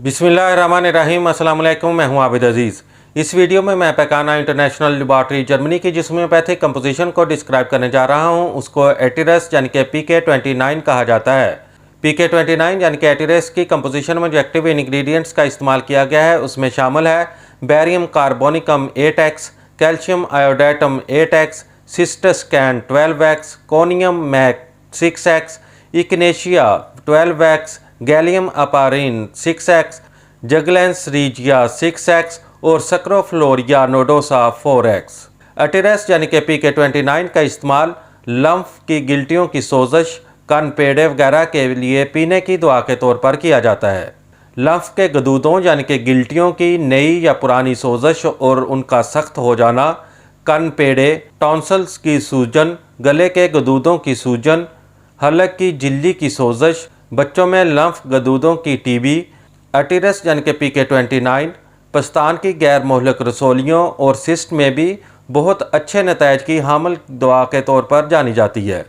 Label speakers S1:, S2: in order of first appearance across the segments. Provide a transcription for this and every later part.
S1: बिस्मिल्लाहिर्रहमानिर्रहीम। अस्सलाम वालेकुम। मैं हूं आबिद अजीज़। इस वीडियो में मैं पैकाना इंटरनेशनल लेबॉरेटरी जर्मनी की जिस होम्योपैथिक कंपोजिशन को डिस्क्राइब करने जा रहा हूं उसको एटिरस यानी कि PK29 कहा जाता है। PK29 यानी कि एटिरस की कंपोजिशन में जो एक्टिव इंग्रेडिएंट्स का इस्तेमाल किया गया है उसमें शामिल है barium carbonicum 8X, calcium iodatum 8X, सिस्टस्कैन 12X, conium mac 6X, echinacea 12X, galium aparine 6X, juglans regia 6X और सक्रोफ्लोरिया नोडोसा 4X। एटिरस यानी कि PK29 का इस्तेमाल लम्फ की गिल्टियों की सोजश, कान पेड़े वगैरह के लिए पीने की दवा के तौर पर किया जाता है। लम्फ के गदूदों यानी कि गिल्टियों की नई या पुरानी सोजश और उनका सख्त हो जाना, कान पेड़े, टॉन्सल्स की सूजन, गले के गदूदों की सूजन, हलक की झिल्ली की सोजश, बच्चों में लम्फ गदूदों की टीबी। एटिरस यानी कि PK29 पस्तान की गैर मोहलक रसोलियों और सिस्ट में भी बहुत अच्छे नतायज की हामिल दवा के तौर पर जानी जाती है।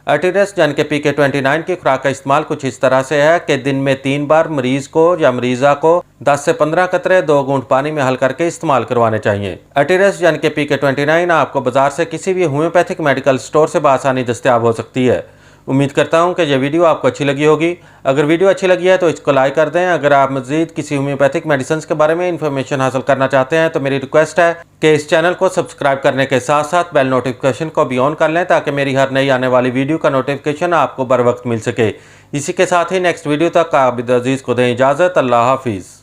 S1: एटिरस यानी कि PK29 की खुराक का इस्तेमाल कुछ इस तरह से है कि दिन में 3 बार मरीज को या मरीज़ा को 10 से 15 कतरे 2 घूंट पानी में हल करके इस्तेमाल करवाने चाहिए। एटिरस यानी कि PK29 आपको बाजार से किसी भी होम्योपैथिक मेडिकल स्टोर से बआसानी दस्तयाब हो सकती है। उम्मीद करता हूं कि यह वीडियो आपको अच्छी लगी होगी। अगर वीडियो अच्छी लगी है तो इसको लाइक कर दें। अगर आप मज़ीद किसी होम्योपैथिक मेडिसिन के बारे में इंफॉर्मेशन हासिल करना चाहते हैं तो मेरी रिक्वेस्ट है कि इस चैनल को सब्सक्राइब करने के साथ साथ बेल नोटिफिकेशन को भी ऑन कर लें ताकि मेरी हर नई आने वाली वीडियो का नोटिफिकेशन आपको बर वक्त मिल सके। इसी के साथ ही नेक्स्ट वीडियो तक आबिद अजीज़ को दें इजाज़त। अल्लाह हाफिज़।